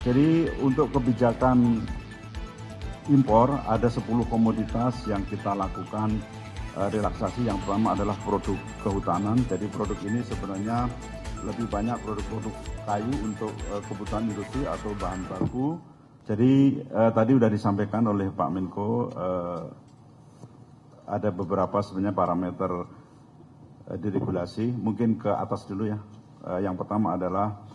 Jadi untuk kebijakan impor ada 10 komoditas yang kita lakukan relaksasi. Yang pertama adalah produk kehutanan. Jadi produk ini sebenarnya lebih banyak produk-produk kayu untuk kebutuhan industri atau bahan baku. Jadi tadi sudah disampaikan oleh Pak Menko, ada beberapa sebenarnya parameter diregulasi. Mungkin ke atas dulu ya. Yang pertama adalah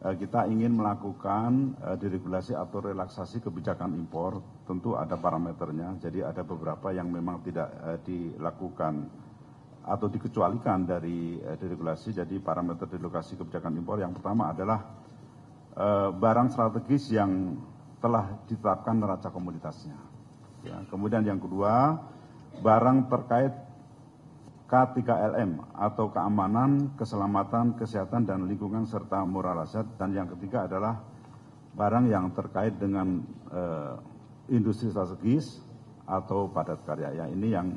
kita ingin melakukan diregulasi atau relaksasi kebijakan impor. Tentu ada parameternya, jadi ada beberapa yang memang tidak dilakukan atau dikecualikan dari diregulasi. Jadi parameter diregulasi kebijakan impor yang pertama adalah barang strategis yang telah ditetapkan neraca komoditasnya. Ya, kemudian yang kedua, barang terkait K3LM atau keamanan, keselamatan, kesehatan, dan lingkungan serta moral hazard. Dan yang ketiga adalah barang yang terkait dengan industri strategis atau padat karya. Ya, ini yang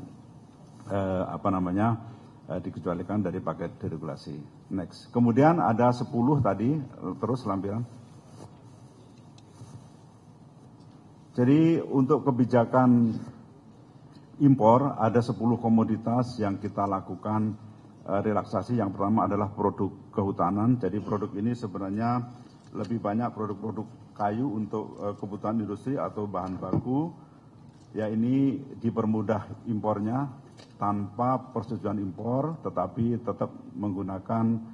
dikecualikan dari paket deregulasi. Next. Kemudian ada 10 tadi, terus lampiran. Jadi untuk kebijakan impor ada 10 komoditas yang kita lakukan relaksasi. Yang pertama adalah produk kehutanan. Jadi produk ini sebenarnya lebih banyak produk-produk kayu untuk kebutuhan industri atau bahan baku. Ya, ini dipermudah impornya tanpa persetujuan impor, tetapi tetap menggunakan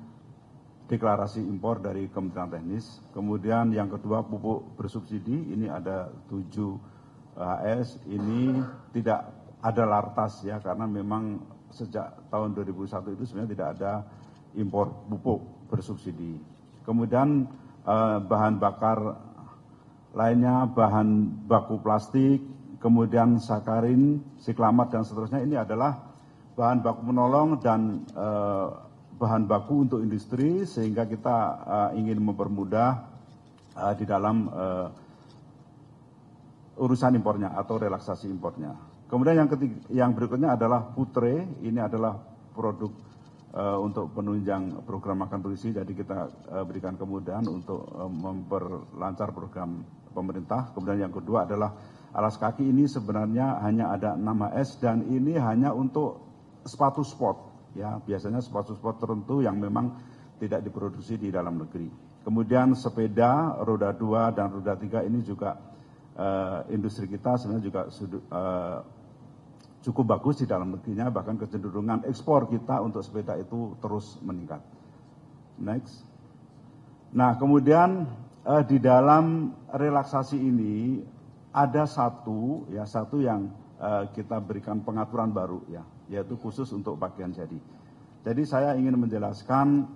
deklarasi impor dari Kementerian Teknis. Kemudian yang kedua, pupuk bersubsidi. Ini ada 7 HS. Ini tidak ada lartas ya, karena memang sejak tahun 2001 itu sebenarnya tidak ada impor pupuk bersubsidi. Kemudian bahan bakar lainnya, bahan baku plastik, kemudian sakarin, siklamat, dan seterusnya. Ini adalah bahan baku menolong dan bahan baku untuk industri, sehingga kita ingin mempermudah di dalam urusan impornya atau relaksasi impornya. Kemudian yang berikutnya adalah putre. Ini adalah produk untuk penunjang program makan bergizi. Jadi kita berikan kemudahan untuk memperlancar program pemerintah. Kemudian yang kedua adalah alas kaki. Ini sebenarnya hanya ada 6 HS dan ini hanya untuk sepatu sport. Ya, biasanya sepatu sport tertentu yang memang tidak diproduksi di dalam negeri. Kemudian sepeda roda 2 dan roda 3 ini juga industri kita sebenarnya juga cukup bagus di dalam negerinya, bahkan kecenderungan ekspor kita untuk sepeda itu terus meningkat. Next. Nah, kemudian di dalam relaksasi ini ada satu yang kita berikan pengaturan baru ya, yaitu khusus untuk pakaian jadi. Jadi saya ingin menjelaskan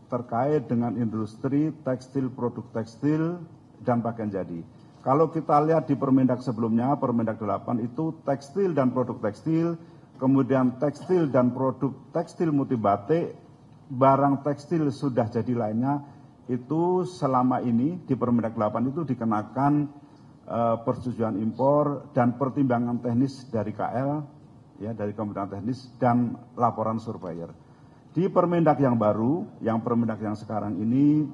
terkait dengan industri tekstil, produk tekstil, dan pakaian jadi. Kalau kita lihat di Permendak sebelumnya, Permendak 8 itu tekstil dan produk tekstil, kemudian tekstil dan produk tekstil multibatik, barang tekstil sudah jadi lainnya, itu selama ini di Permendak 8 itu dikenakan persetujuan impor dan pertimbangan teknis dari KL, ya, dari Kementerian Teknis, dan laporan surveyor. Di Permendak yang baru, yang Permendak yang sekarang ini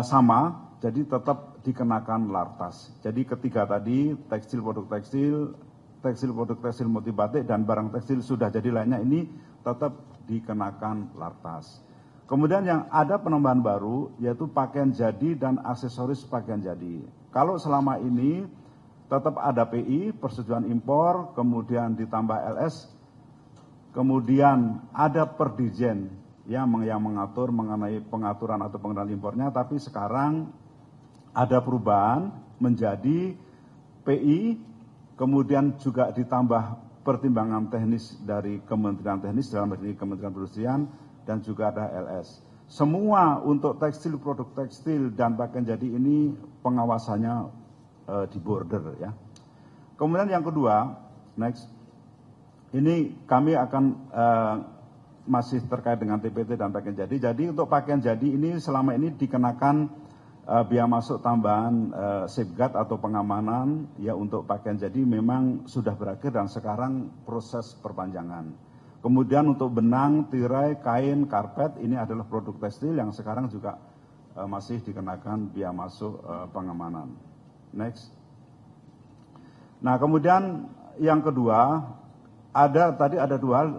sama, jadi tetap dikenakan lartas. Jadi ketiga tadi, tekstil produk tekstil, tekstil produk tekstil multibatik, dan barang tekstil sudah jadi lainnya, ini tetap dikenakan lartas. Kemudian yang ada penambahan baru yaitu pakaian jadi dan aksesoris pakaian jadi. Kalau selama ini tetap ada PI, persetujuan impor, kemudian ditambah LS, kemudian ada Perdirjen yang mengatur mengenai pengaturan atau pengendalian impornya, tapi sekarang ada perubahan menjadi PI, kemudian juga ditambah pertimbangan teknis dari Kementerian Teknis dalam hal ini Kementerian Perindustrian, dan juga ada LS. Semua untuk tekstil, produk tekstil, dan pakaian jadi ini pengawasannya di border ya. Kemudian yang kedua, next, ini kami akan masih terkait dengan TPT dan pakaian jadi. Jadi untuk pakaian jadi ini selama ini dikenakan biaya masuk tambahan safeguard atau pengamanan ya untuk pakaian jadi memang sudah berakhir dan sekarang proses perpanjangan. Kemudian untuk benang, tirai, kain, karpet ini adalah produk tekstil yang sekarang juga masih dikenakan biaya masuk pengamanan. Next. Nah, kemudian yang kedua, tadi ada dua hal.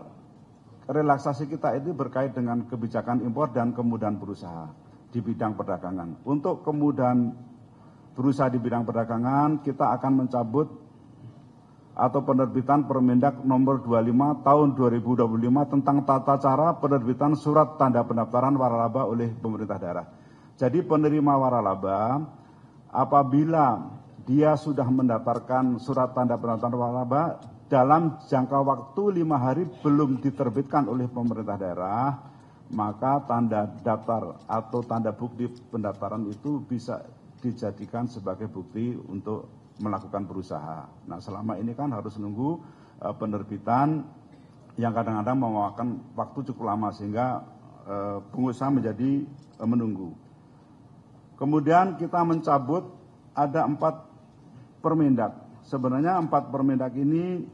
Relaksasi kita ini berkait dengan kebijakan impor dan kemudahan berusaha di bidang perdagangan. Untuk kemudahan berusaha di bidang perdagangan, kita akan mencabut atau penerbitan Permendak nomor 25 tahun 2025 tentang tata cara penerbitan surat tanda pendaftaran waralaba oleh pemerintah daerah. Jadi penerima waralaba apabila dia sudah mendaftarkan surat tanda pendaftaran waralaba dalam jangka waktu 5 hari belum diterbitkan oleh pemerintah daerah, maka tanda daftar atau tanda bukti pendaftaran itu bisa dijadikan sebagai bukti untuk melakukan berusaha. Nah, selama ini kan harus menunggu penerbitan yang kadang-kadang memakan waktu cukup lama sehingga pengusaha menjadi menunggu. Kemudian kita mencabut ada 4 permendak. Sebenarnya 4 permendak ini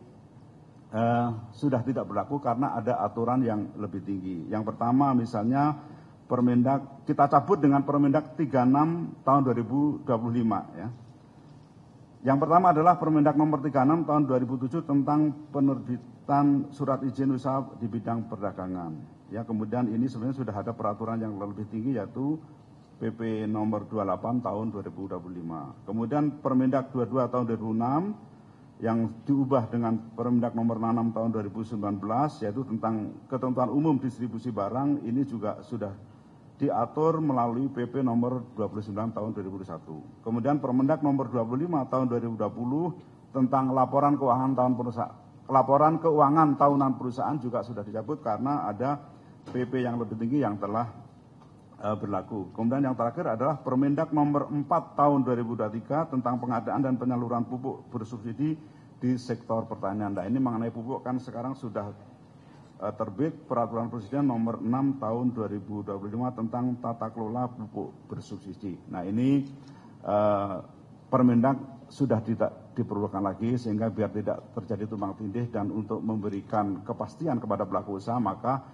sudah tidak berlaku karena ada aturan yang lebih tinggi. Yang pertama misalnya Permendak, kita cabut dengan Permendak 36 tahun 2025 ya. Yang pertama adalah Permendak nomor 36 tahun 2007 tentang penerbitan surat izin usaha di bidang perdagangan. Ya, kemudian ini sebenarnya sudah ada peraturan yang lebih tinggi yaitu PP nomor 28 tahun 2025. Kemudian Permendak 22 tahun 2006 yang diubah dengan Permendak nomor 6 tahun 2019 yaitu tentang ketentuan umum distribusi barang, ini juga sudah diatur melalui PP nomor 29 tahun 2001. Kemudian Permendak nomor 25 tahun 2020 tentang laporan keuangan tahunan perusahaan juga sudah dicabut karena ada PP yang lebih tinggi yang telah berlaku. Kemudian yang terakhir adalah Permendak nomor 4 tahun 2023 tentang pengadaan dan penyaluran pupuk bersubsidi di sektor pertanian. Nah, ini mengenai pupuk kan sekarang sudah terbit peraturan presiden nomor 6 tahun 2025 tentang tata kelola pupuk bersubsidi. Nah, ini Permendak sudah tidak diperlukan lagi sehingga biar tidak terjadi tumpang tindih dan untuk memberikan kepastian kepada pelaku usaha, maka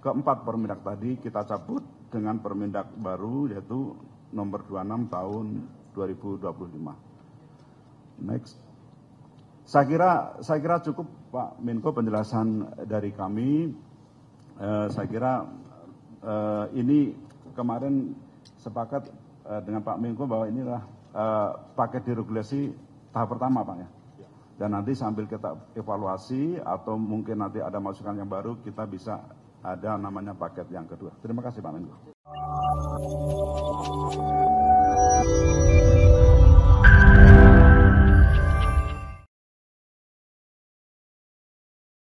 keempat Permendak tadi kita cabut dengan Permendak baru yaitu nomor 26 tahun 2025. Next. Saya kira cukup Pak Menko penjelasan dari kami. Saya kira ini kemarin sepakat dengan Pak Menko bahwa inilah paket deregulasi tahap pertama, Pak ya. Dan nanti sambil kita evaluasi atau mungkin nanti ada masukan yang baru, kita bisa ada namanya paket yang kedua. Terima kasih Pak Menko.